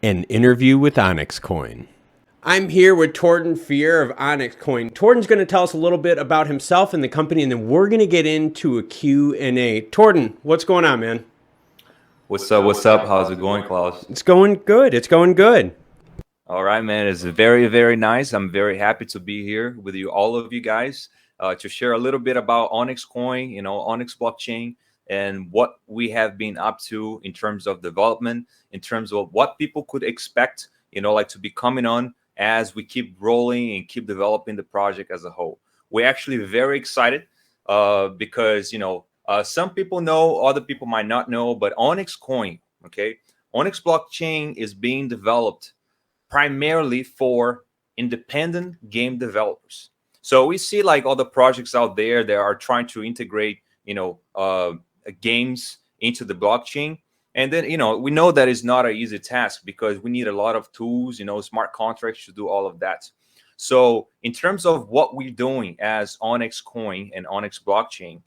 An interview with Onixcoin. I'm here with Tordan Ferreira of Onixcoin. Tordan's going to tell us a little bit about himself and the company, and then we're going to get into a Q&A. Tordan, what's going on, man? What's up? What's up? How's it going, Klaus? It's going good. It's going good. All right, man. It's very, very nice. I'm very happy to be here with you, all of you guys, to share a little bit about Onixcoin, Onix blockchain, and what we have been up to in terms of development, in terms of what people could expect, like to be coming on as we keep rolling and keep developing the project as a whole. We're actually very excited because, some people know, other people might not know, but Onixcoin, okay, Onix blockchain is being developed primarily for independent game developers. So we see like all the projects out there that are trying to integrate, games into the blockchain. And then, we know that is not an easy task because we need a lot of tools, smart contracts to do all of that. So in terms of what we're doing as Onixcoin and Onix blockchain,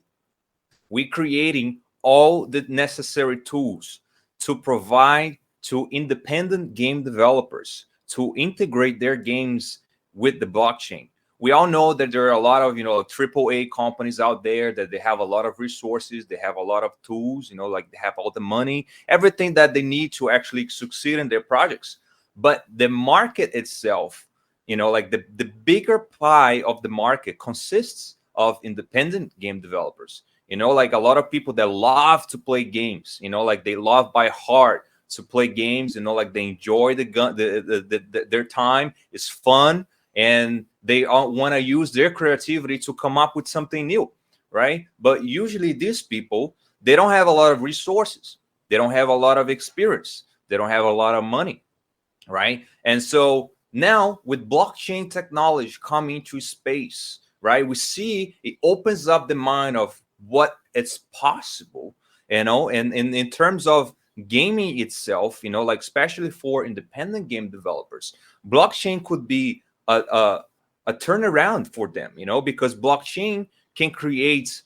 we're creating all the necessary tools to provide to independent game developers to integrate their games with the blockchain. We all know that there are a lot of, AAA companies out there that they have a lot of resources, they have a lot of tools, like they have all the money, everything that they need to actually succeed in their projects. But the market itself, like the bigger pie of the market consists of independent game developers. Like a lot of people that love to play games, like they love by heart to play games, like they enjoy their time. It's fun, and they want to use their creativity to come up with something new, right? But usually these people, they don't have a lot of resources, they don't have a lot of experience, they don't have a lot of money, right? And so now with blockchain technology coming to space, right, we see it opens up the mind of what it's possible, and in terms of gaming itself, like especially for independent game developers, blockchain could be a turnaround for them, because blockchain can create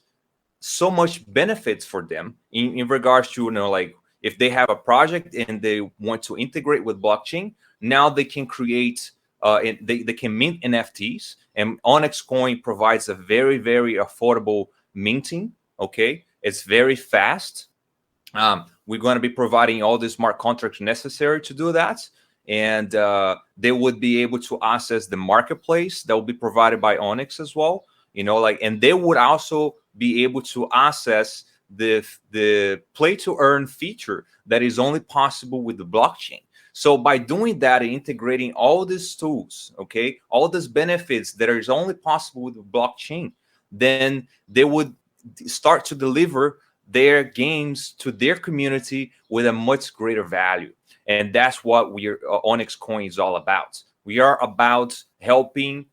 so much benefits for them in regards to, like if they have a project and they want to integrate with blockchain, now they can create they can mint NFTs, and Onixcoin provides a very, very affordable minting. Okay, it's very fast. We're going to be providing all the smart contracts necessary to do that, and they would be able to access the marketplace that will be provided by Onix as well. And they would also be able to access the play to earn feature that is only possible with the blockchain. So by doing that and integrating all these tools, okay, all these benefits that is only possible with the blockchain, then they would start to deliver their games to their community with a much greater value. And that's what Onixcoin is all about. We are about helping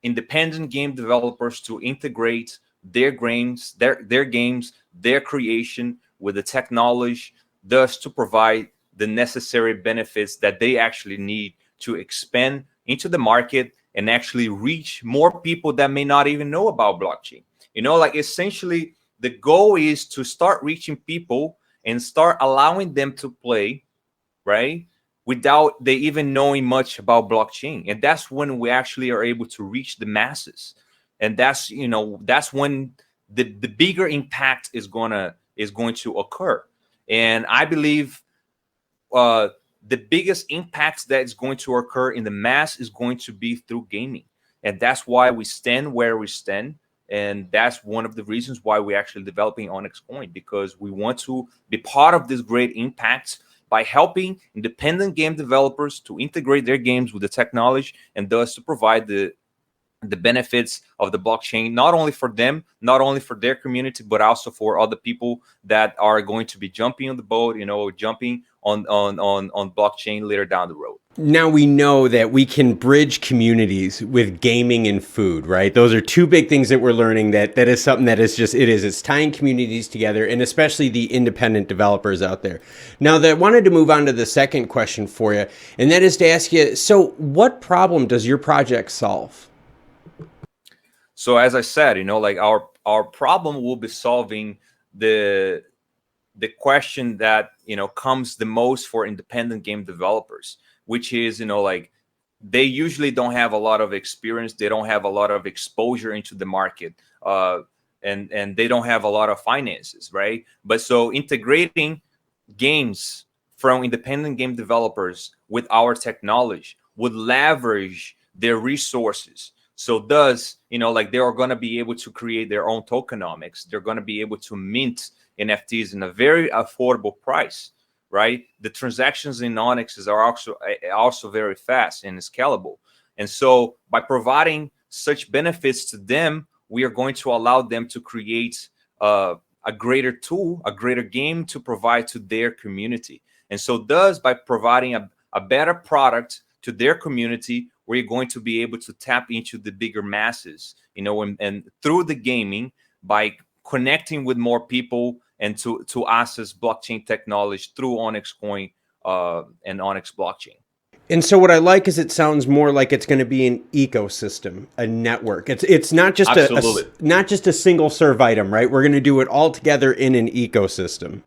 independent game developers to integrate their games, their creation with the technology, thus to provide the necessary benefits that they actually need to expand into the market and actually reach more people that may not even know about blockchain. Like essentially the goal is to start reaching people and start allowing them to play, right, without they even knowing much about blockchain. And that's when we actually are able to reach the masses. And that's when the bigger impact is going to occur. And I believe the biggest impact that is going to occur in the mass is going to be through gaming. And that's why we stand where we stand. And that's one of the reasons why we're actually developing Onixcoin, because we want to be part of this great impact by helping independent game developers to integrate their games with the technology, and thus to provide the benefits of the blockchain, not only for them, not only for their community, but also for other people that are going to be jumping on the boat, jumping on blockchain later down the road. Now we know that we can bridge communities with gaming and food, right? Those are two big things that we're learning. That is something that is just, it's tying communities together, and especially the independent developers out there. Now that I wanted to move on to the second question for you, and that is to ask you, so what problem does your project solve? So as I said, like our problem will be solving the the question that comes the most for independent game developers, which is like they usually don't have a lot of experience, they don't have a lot of exposure into the market, and they don't have a lot of finances, right? But so integrating games from independent game developers with our technology would leverage their resources. So thus, like they are going to be able to create their own tokenomics. They're going to be able to mint NFTs in a very affordable price, right? The transactions in Onix are also very fast and scalable. And so by providing such benefits to them, we are going to allow them to create a greater tool, a greater game to provide to their community. And so thus, by providing a better product to their community, we're going to be able to tap into the bigger masses, and through the gaming, by connecting with more people and to access blockchain technology through Onixcoin and Onix blockchain. And so what I like is it sounds more like it's going to be an ecosystem, a network. It's not just not just a single serve item, right? We're going to do it all together in an ecosystem.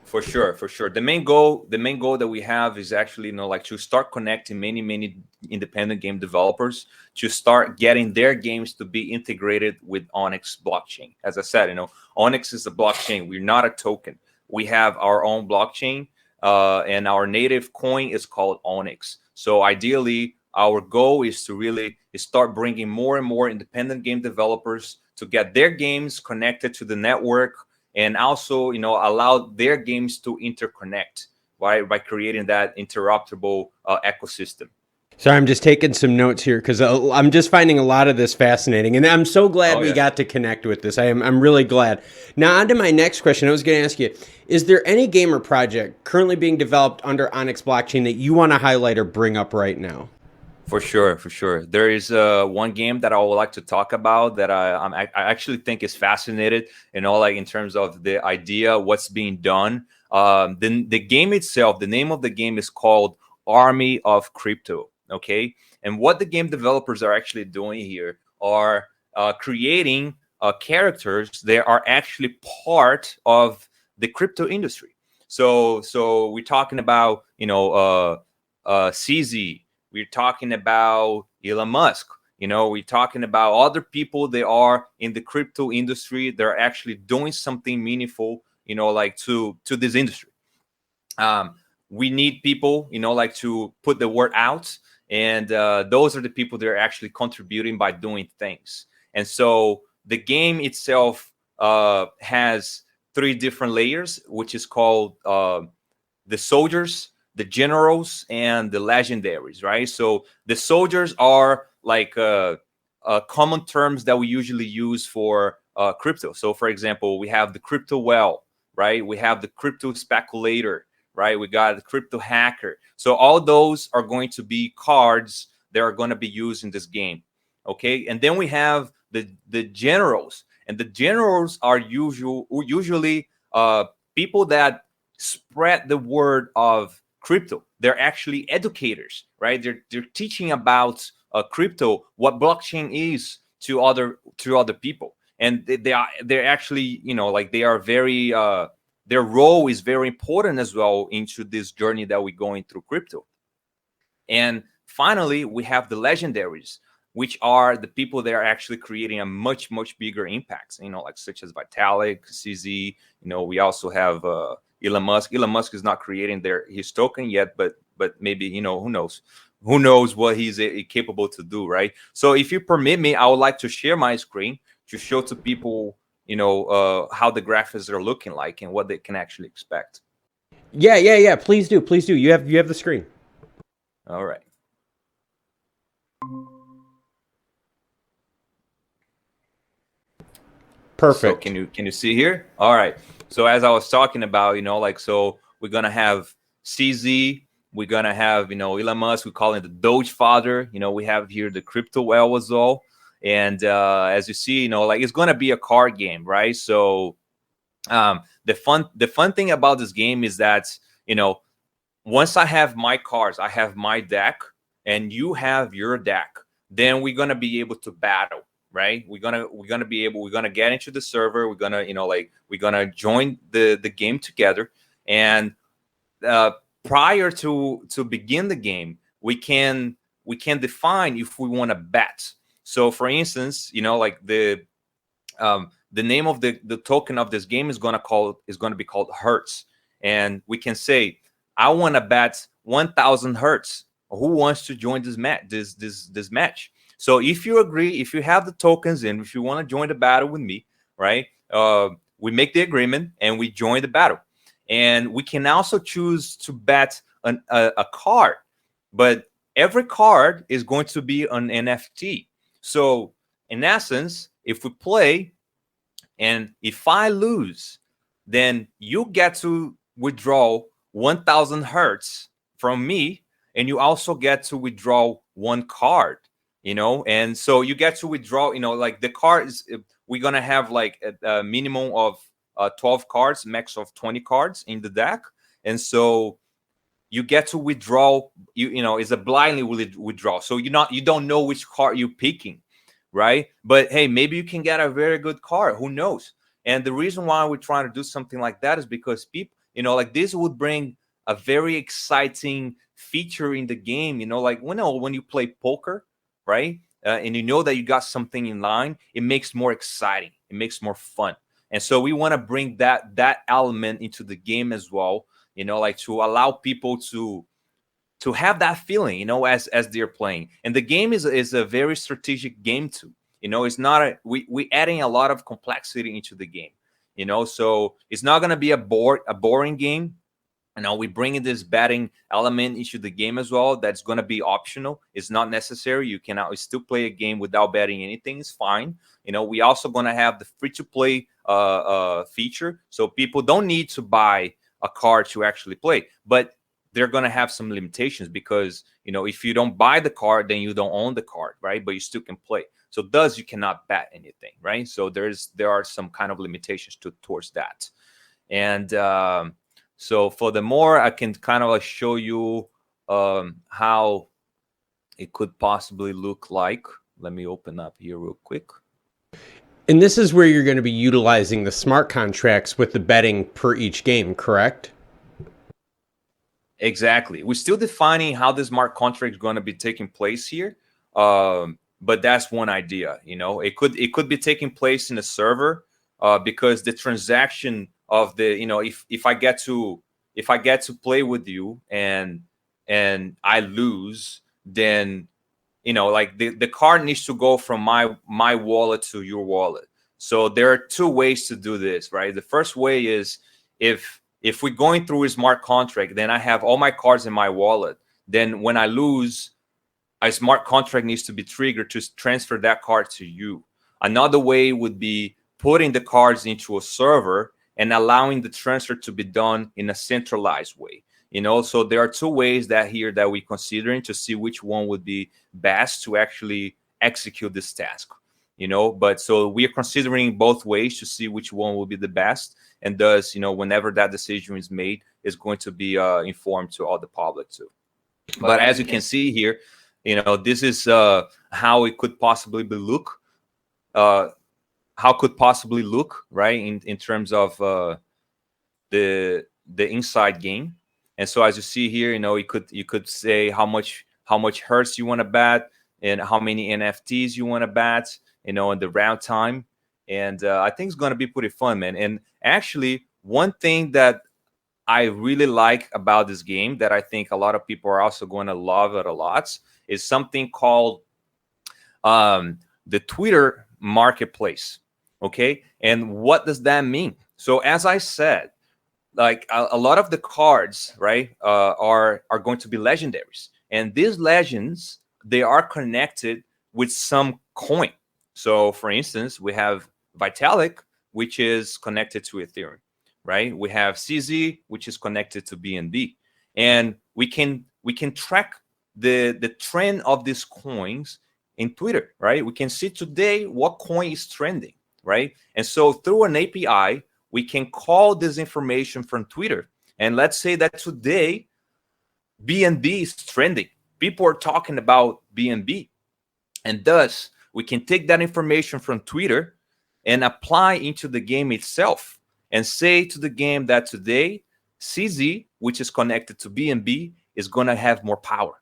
For sure. The main goal that we have is actually, like to start connecting many independent game developers to start getting their games to be integrated with Onix blockchain. As I said, Onix is a blockchain. We're not a token. We have our own blockchain, and our native coin is called Onix. So ideally, our goal is to really start bringing more and more independent game developers to get their games connected to the network, and also, allow their games to interconnect by creating that interoperable ecosystem. Sorry, I'm just taking some notes here because I'm just finding a lot of this fascinating, and I'm so glad we got to connect with this. I'm really glad. Now, on to my next question. I was going to ask you, is there any game or project currently being developed under Onix blockchain that you want to highlight or bring up right now? For sure. There is one game that I would like to talk about that I actually think is fascinating, like in terms of the idea, what's being done. The game itself, the name of the game is called Army of Crypto. Okay, and what the game developers are actually doing here are creating characters that are actually part of the crypto industry. So we're talking about CZ. We're talking about Elon Musk. We're talking about other people that are in the crypto industry. They're actually doing something meaningful, like to this industry. We need people, like to put the word out. And those are the people that are actually contributing by doing things. And so the game itself has 3 different layers, which is called the soldiers, the generals, and the legendaries, right? So the soldiers are like common terms that we usually use for crypto. So for example, we have the crypto whale, right? We have the crypto speculator, right? We got the crypto hacker. So all those are going to be cards that are going to be used in this game. Okay. And then we have the generals, and the generals are usually people that spread the word of crypto. They're actually educators, right? They're teaching about crypto, what blockchain is to other people. And they're actually, like they are very their role is very important as well into this journey that we're going through crypto. And finally, we have the legendaries, which are the people that are actually creating a much bigger impact, like such as Vitalik, CZ. We also have Elon Musk. Elon Musk is not creating his token yet, but maybe, who knows what he's capable to do, right? So if you permit me, I would like to share my screen to show to people how the graphics are looking like and what they can actually expect. Yeah. Please do. You have the screen. All right. Perfect. So can you see here? All right. So as I was talking about, so we're gonna have CZ, we're gonna have Elon Musk. We call him the Doge father. We have here the crypto whale as well. And as you see, it's gonna be a card game, right? So the fun thing about this game is that once I have my cards, I have my deck, and you have your deck, then we're gonna be able to battle, right? We're gonna get into the server. We're gonna, we're gonna join the game together, and prior to begin the game, we can define if we want to bet. So for instance, like the name of the token of this game is going to be called hertz, and we can say, I want to bet 1000 hertz. Who wants to join this match? So if you agree, if you have the tokens, and if you want to join the battle with me, right, we make the agreement and we join the battle. And we can also choose to bet a card, but every card is going to be an NFT. So in essence, if we play and if I lose, then you get to withdraw 1000 hertz from me, and you also get to withdraw one card, and so you get to withdraw, like the card is, we're gonna have like a minimum of 12 cards, max of 20 cards in the deck. And so you get to withdraw, it's a blindly withdraw. So you don't know which card you're picking, right? But hey, maybe you can get a very good card, who knows? And the reason why we're trying to do something like that is because people, like this would bring a very exciting feature in the game, like when you play poker, right? And that you got something in line, it makes more exciting, it makes more fun. And so we want to bring that element into the game as well, like to allow people to have that feeling, as they're playing. And the game is a very strategic game too. It's not we adding a lot of complexity into the game. So it's not going to be a boring game. We bring in this betting element into the game as well. That's going to be optional. It's not necessary. You can still play a game without betting anything. It's fine. We also going to have the free-to-play feature. So people don't need to buy a card to actually play. But they're going to have some limitations because, if you don't buy the card, then you don't own the card, right? But you still can play. So thus, you cannot bet anything, right? So there are some kind of limitations towards that. And so furthermore, I can kind of show you how it could possibly look like. Let me open up here real quick. And this is where you're going to be utilizing the smart contracts with the betting per each game, correct? Exactly. We're still defining how the smart contract is going to be taking place here. But that's one idea. It could be taking place in a server because the transaction of the, if I get to play with you and I lose, then like the card needs to go from my wallet to your wallet. So there are two ways to do this, right? The first way is if we're going through a smart contract, then I have all my cards in my wallet. Then when I lose, a smart contract needs to be triggered to transfer that card to you. Another way would be putting the cards into a server and allowing the transfer to be done in a centralized way. So there are two ways that we're considering to see which one would be best to actually execute this task. But so we are considering both ways to see which one will be the best. And thus, whenever that decision is made, it's going to be informed to all the public too. But as you can see here, this is how it could possibly look. How could possibly look, right, in terms of the inside game. And so as you see here, you could say how much hertz you want to bet and how many NFTs you want to bet, in the round time. And I think it's going to be pretty fun, man. And actually, one thing that I really like about this game that I think a lot of people are also going to love it a lot is something called the Twitter marketplace. Okay. And what does that mean? So as I said, like a lot of the cards, right, are going to be legendaries. And these legends, they are connected with some coin. So for instance, we have Vitalik, which is connected to Ethereum, right? We have CZ, which is connected to BNB. And we can track the trend of these coins in Twitter, right? We can see today what coin is trending, right? And so through an API, we can call this information from Twitter. And let's say that today BNB is trending. People are talking about BNB. And thus, we can take that information from Twitter and apply into the game itself and say to the game that today CZ, which is connected to BNB, is going to have more power,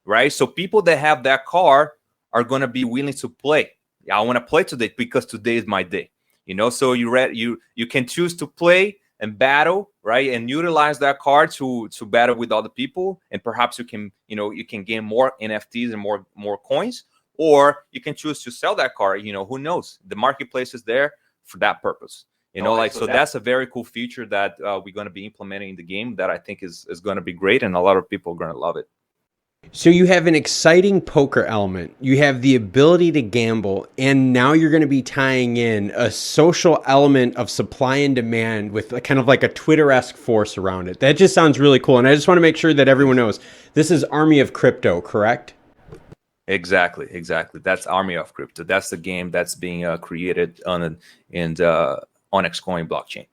right? So people that have that car are going to be willing to play. I want to play today because today is my day. So you can choose to play and battle, right, and utilize that card to battle with other people, and perhaps you can gain more NFTs and more coins, or you can choose to sell that card. Who knows? The marketplace is there for that purpose. So that's a very cool feature that we're going to be implementing in the game that I think is going to be great, and a lot of people are going to love it. So you have an exciting poker element, you have the ability to gamble, and now you're going to be tying in a social element of supply and demand with kind of like a Twitter-esque force around it. That just sounds really cool. And I just want to make sure that everyone knows this is Army of Crypto, correct? Exactly. That's Army of Crypto. That's the game that's being created on Onixcoin blockchain.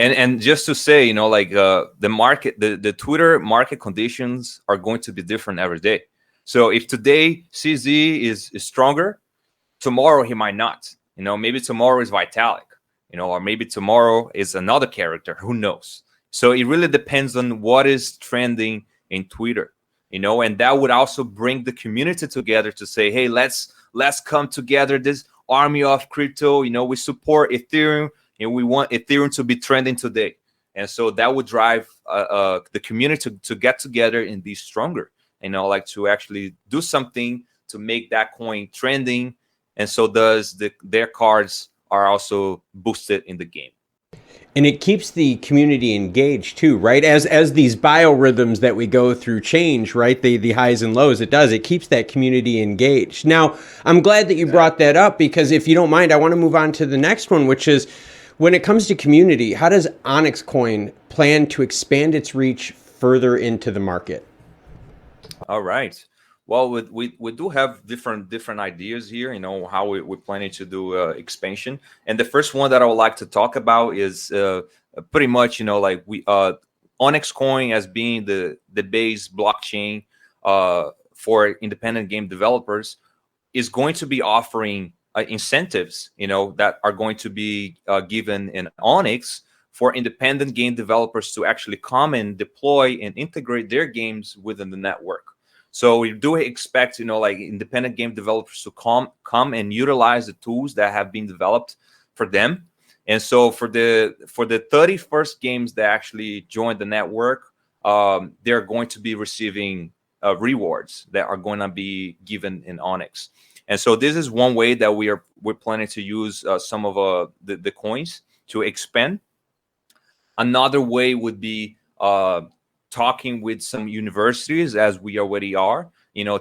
And just to say, the market, the Twitter market conditions are going to be different every day. So if today CZ is stronger, tomorrow he might not. Maybe tomorrow is Vitalik, or maybe tomorrow is another character. Who knows? So it really depends on what is trending in Twitter, and that would also bring the community together to say, hey, let's come together, this Army of Crypto. We support Ethereum. We want Ethereum to be trending today. And so that would drive the community to get together and be stronger, to actually do something to make that coin trending. And so their cards are also boosted in the game. And it keeps the community engaged too, right? As these biorhythms that we go through change, right? The highs and lows, it keeps that community engaged. Now, I'm glad that you brought that up, because if you don't mind, I want to move on to the next one, which is, when it comes to community, how does Onixcoin plan to expand its reach further into the market? All right. Well, we do have different ideas here, how we're planning to do expansion. And the first one that I would like to talk about is pretty much, Onixcoin as being the base blockchain for independent game developers is going to be offering incentives, that are going to be given in Onix for independent game developers to actually come and deploy and integrate their games within the network. So we do expect, independent game developers to come and utilize the tools that have been developed for them. And so for the 31st games that actually join the network, they're going to be receiving rewards that are going to be given in Onix. And so this is one way that we're planning to use some of the coins to expand. Another way would be talking with some universities, as we already are,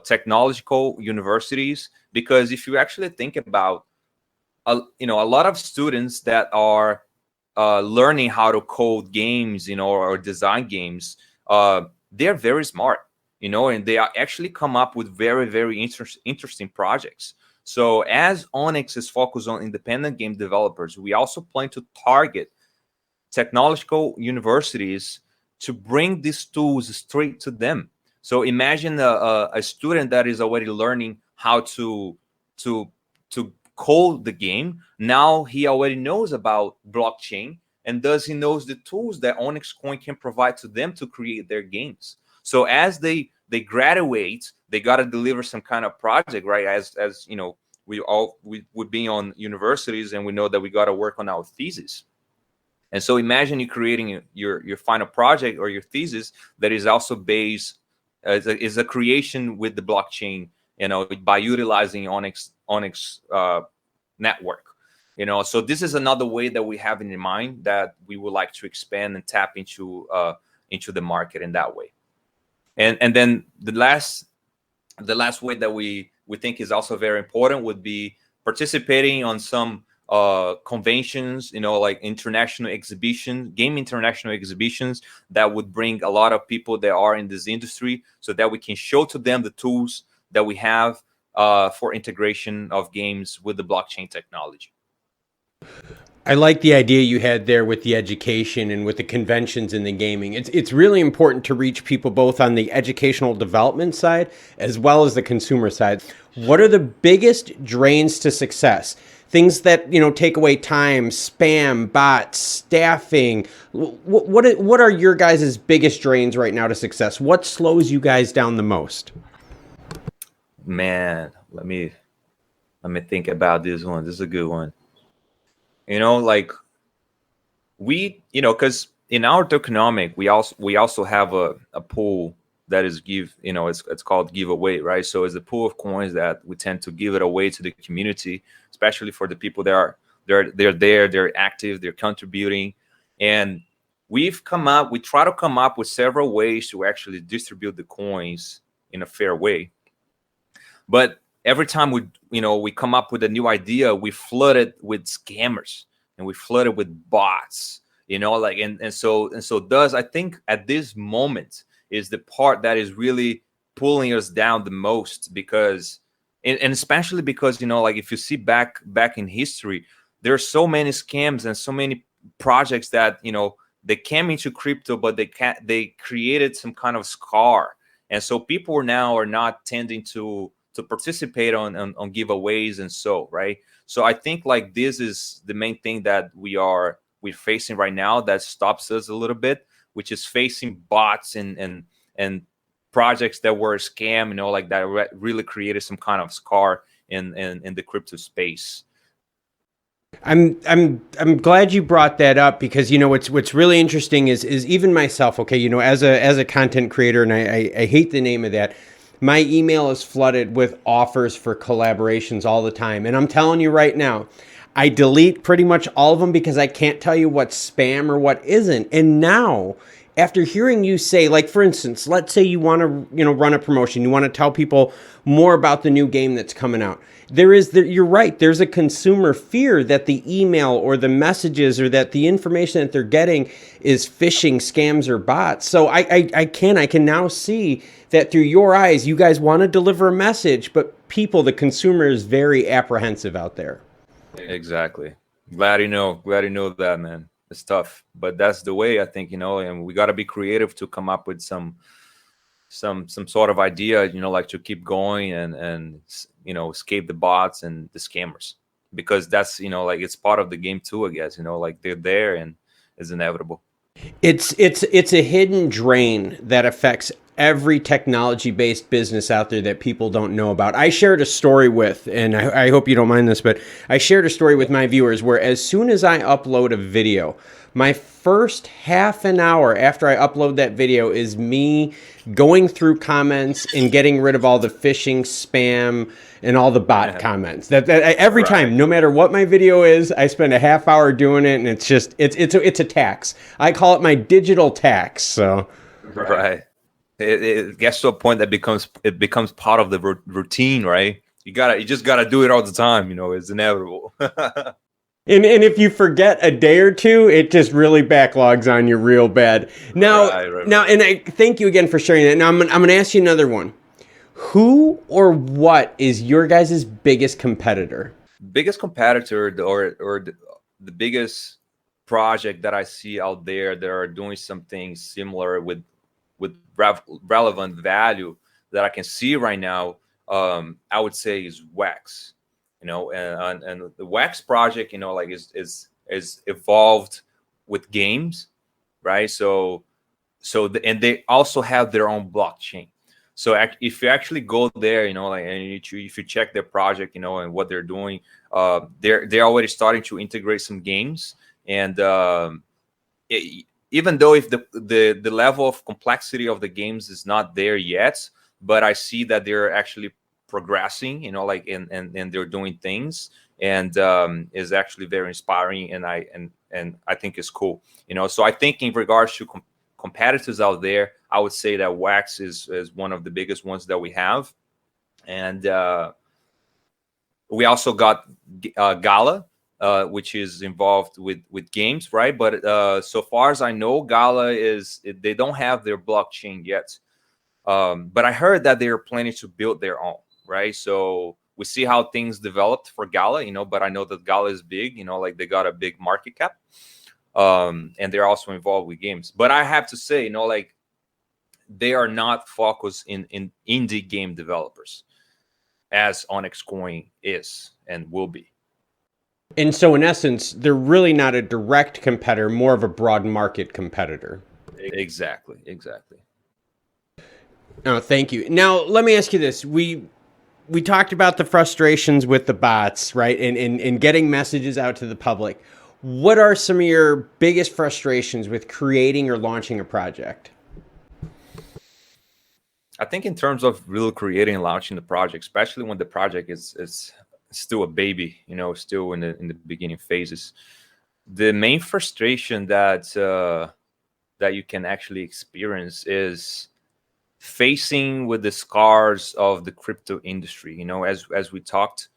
technological universities, because if you actually think about, a lot of students that are learning how to code games, or design games, they're very smart, and they are actually come up with very, very interesting projects. So as Onix is focused on independent game developers, we also plan to target technological universities to bring these tools straight to them. So imagine a student that is already learning how to code the game. Now he already knows about blockchain, and thus he knows the tools that Onixcoin can provide to them to create their games. So as they graduate, they got to deliver some kind of project, right? As we've been on universities, and we know that we got to work on our thesis. And so imagine you creating your final project or your thesis that is also based is a creation with the blockchain, by utilizing Onix network. So this is another way that we have in mind that we would like to expand and tap into the market in that way. And then the last way that we think is also very important would be participating on some conventions, like international exhibitions, game international exhibitions that would bring a lot of people that are in this industry, so that we can show to them the tools that we have for integration of games with the blockchain technology. I like the idea you had there with the education and with the conventions and the gaming. It's really important to reach people both on the educational development side as well as the consumer side. What are the biggest drains to success? Things that, you know, take away time, spam, bots, staffing. What are your guys' biggest drains right now to success? What slows you guys down the most? Man, let me think about this one. This is a good one. You know, like because in our tokenomic, we also have a pool that is it's called giveaway, right? So it's a pool of coins that we tend to give it away to the community, especially for the people that are they're active, they're contributing. And we try to come up with several ways to actually distribute the coins in a fair way. But every time we come up with a new idea, we flood it with scammers and we flood it with bots. And so does I think at this moment is the part that is really pulling us down the most, because and especially because like if you see back in history, there are so many scams and so many projects that they came into crypto, but they created some kind of scar, and so people now are not tending to participate on giveaways and so right. So I think like this is the main thing that we're facing right now that stops us a little bit, which is facing bots and projects that were a scam, like that really created some kind of scar in the crypto space. I'm glad you brought that up, because what's really interesting is even myself, okay, as a content creator, and I hate the name of that, my email is flooded with offers for collaborations all the time. And I'm telling you right now, I delete pretty much all of them because I can't tell you what's spam or what isn't. And now, after hearing you say, like, for instance, let's say you want to, run a promotion, you want to tell people more about the new game that's coming out. You're right, there's a consumer fear that the email or the messages or that the information that they're getting is phishing, scams, or bots. So I can now see that through your eyes, you guys want to deliver a message, but the consumer is very apprehensive out there. Exactly. Glad you know that, man. It's tough, but that's the way I think, and we got to be creative to come up with some sort of idea, like to keep going and escape the bots and the scammers, because that's like it's part of the game too, I guess. Like they're there and it's inevitable. It's a hidden drain that affects every technology-based business out there that people don't know about. I shared a story with, and I hope you don't mind this, but I shared a story with my viewers where as soon as I upload a video, my first half an hour after I upload that video is me going through comments and getting rid of all the phishing, spam, and all the bot comments. That every time, no matter what my video is, I spend a half hour doing it, and it's a tax. I call it my digital tax. So right. It gets to a point that becomes part of the routine, right? You just gotta do it all the time. It's inevitable. And if you forget a day or two, it just really backlogs on you real bad. Now, and I thank you again for sharing that. Now I'm going to ask you another one. Who or what is your guys' biggest competitor? Biggest competitor, or the biggest project that I see out there that are doing something similar with relevant value that I can see right now, I would say is Wax. And the Wax project, like is evolved with games, right? And they also have their own blockchain. So if you actually go there, and if you check their project, and what they're doing, they're already starting to integrate some games. And even though if the level of complexity of the games is not there yet, but I see that they're actually progressing, and they're doing things, and is actually very inspiring, and I think it's cool. So I think in regards to competitors out there, I would say that Wax is one of the biggest ones that we have. And we also got Gala, which is involved with games, right? But so far as I know, Gala they don't have their blockchain yet. But I heard that they're planning to build their own, right? So we see how things developed for Gala, but I know that Gala is big, like they got a big market cap, and they're also involved with games. But I have to say, like they are not focused in indie game developers as Onixcoin is and will be. And so in essence, they're really not a direct competitor, more of a broad market competitor. Exactly. Oh, thank you. Now, let me ask you this. We talked about the frustrations with the bots, right? And getting messages out to the public. What are some of your biggest frustrations with creating or launching a project? I think in terms of really creating and launching the project, especially when the project is still a baby, still in the beginning phases, the main frustration that you can actually experience is facing with the scars of the crypto industry. As we talked,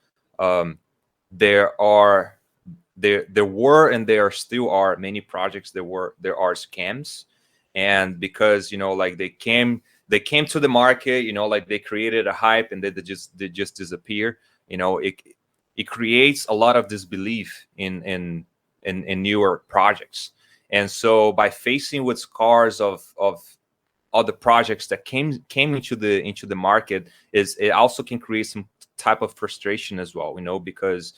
there were and there still are many projects there are scams, and because like they came to the market, like they created a hype and they just disappear. It creates a lot of disbelief in newer projects. And so by facing with scars of other projects that came into the market, it also can create some type of frustration as well, because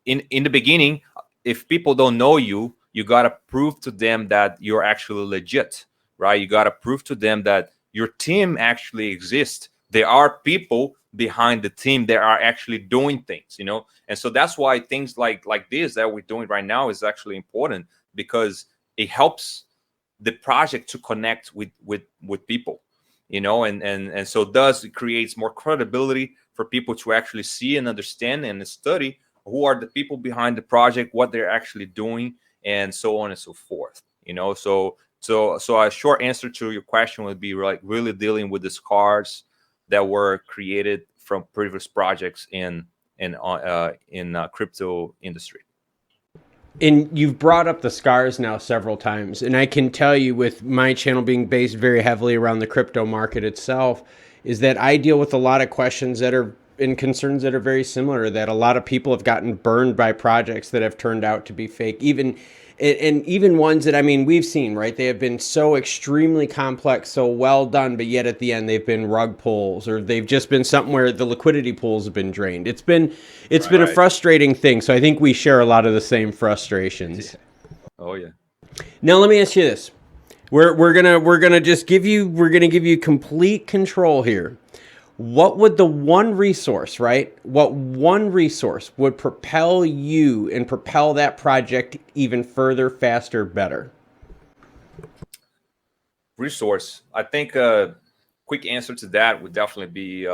in the beginning, if people don't know you, you got to prove to them that you're actually legit, right? You got to prove to them that your team actually exists. There are people behind the team that are actually doing things, and so that's why things like this that we're doing right now is actually important, because it helps the project to connect with people, and so thus it creates more credibility for people to actually see and understand and study who are the people behind the project, what they're actually doing, and so on and so forth. So a short answer to your question would be like really dealing with the scars that were created from previous projects in crypto industry. And you've brought up the scars now several times, and I can tell you, with my channel being based very heavily around the crypto market itself, is that I deal with a lot of questions that are and concerns that are very similar, that a lot of people have gotten burned by projects that have turned out to be fake, even ones that, I mean, we've seen, right? They have been so extremely complex, so well done, but yet at the end they've been rug pulls, or they've just been something where the liquidity pools have been drained. It's been a frustrating thing. So I think we share a lot of the same frustrations. Oh yeah. Now let me ask you this. We're gonna give you complete control here. What would the one resource, right? What one resource would propel you and propel that project even further, faster, better? Resource. I think a quick answer to that would definitely be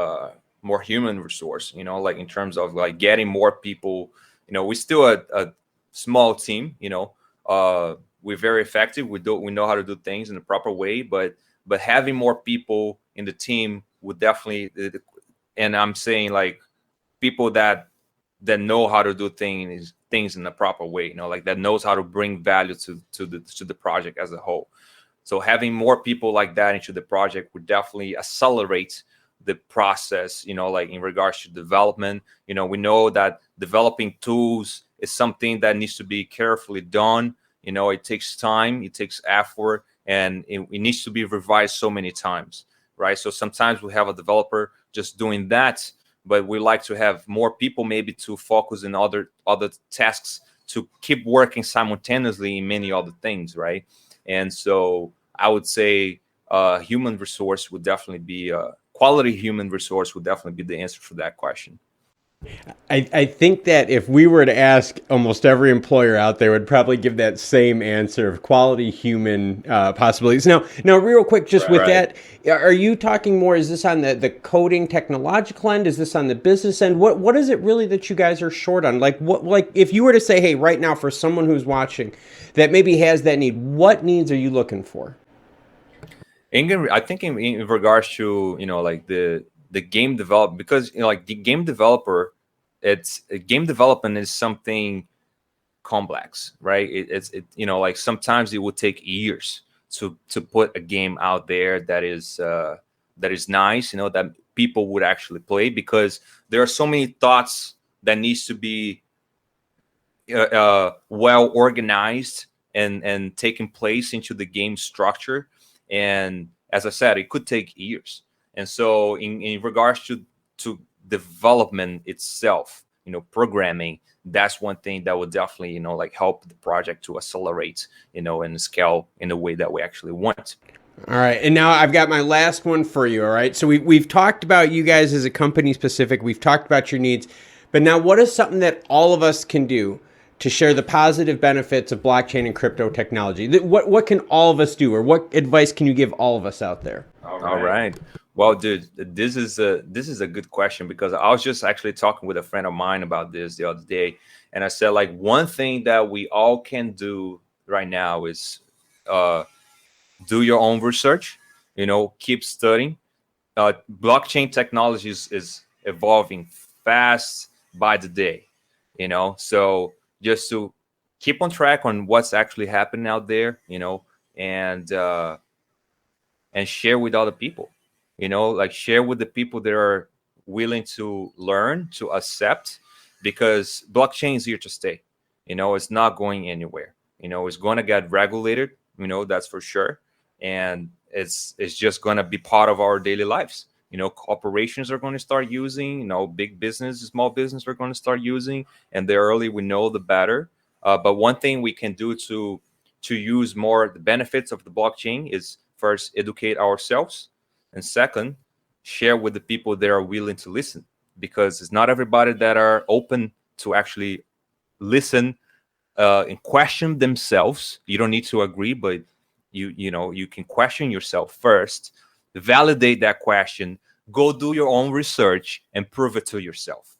more human resource, like in terms of like getting more people. We're still a small team, we're very effective. We know how to do things in the proper way, but having more people in the team would definitely, and I'm saying like people that know how to do things in the proper way, like that knows how to bring value to the project as a whole. So having more people like that into the project would definitely accelerate the process, like in regards to development. We know that developing tools is something that needs to be carefully done. It takes time, it takes effort, and it needs to be revised so many times, right? So sometimes we have a developer just doing that, but we like to have more people maybe to focus in other tasks, to keep working simultaneously in many other things, right? And so I would say human resource would definitely be quality human resource would definitely be the answer for that question. I think that if we were to ask almost every employer out there, would probably give that same answer of quality human possibilities. Now, real quick, just with that, are you talking more? Is this on the coding technological end? Is this on the business end? What is it really that you guys are short on? Like if you were to say, hey, right now for someone who's watching that maybe has that need, what needs are you looking for? I think in regards to like the game development, because like the game developer, game development is something complex, right? It's like sometimes it would take years to put a game out there that is that is nice, that people would actually play, because there are so many thoughts that needs to be well organized and taking place into the game structure. And as I said, it could take years. And so in regards to development itself, programming, that's one thing that would definitely, like help the project to accelerate, and scale in the way that we actually want. All right. And now I've got my last one for you. All right. So we've talked about you guys as a company specific. We've talked about your needs. But now what is something that all of us can do to share the positive benefits of blockchain and crypto technology? What can all of us do, or what advice can you give all of us out there? All right. Well, dude, this is a good question, because I was just actually talking with a friend of mine about this the other day, and I said, like, one thing that we all can do right now is do your own research. Keep studying. Blockchain technology is evolving fast by the day. So just to keep on track on what's actually happening out there, and share with other people, like share with the people that are willing to learn, to accept, because blockchain is here to stay. It's not going anywhere. It's going to get regulated, that's for sure. And it's just going to be part of our daily lives. Corporations are going to start using, big business, small business are going to start using, and the early we know, the better. But one thing we can do to use more the benefits of the blockchain is, first, educate ourselves, and second, share with the people that are willing to listen, because it's not everybody that are open to actually listen and question themselves. You don't need to agree, but you can question yourself first, validate that question, go do your own research, and prove it to yourself.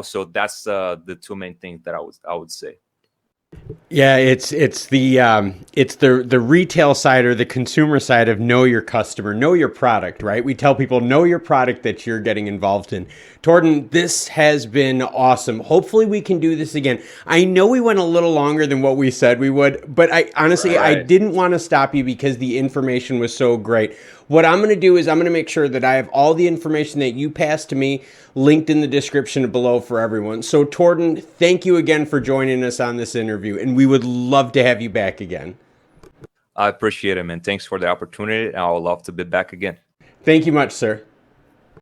So that's the two main things that I would say. Yeah, it's the retail side or the consumer side of know your customer, know your product, right? We tell people know your product that you're getting involved in. Tordan, this has been awesome. Hopefully we can do this again. I know we went a little longer than what we said we would, but I honestly, I didn't want to stop you because the information was so great. What I'm going to do is I'm going to make sure that I have all the information that you passed to me linked in the description below for everyone. So Tordan, thank you again for joining us on this interview, and we would love to have you back again. I appreciate it, man. Thanks for the opportunity. I would love to be back again. Thank you much, sir.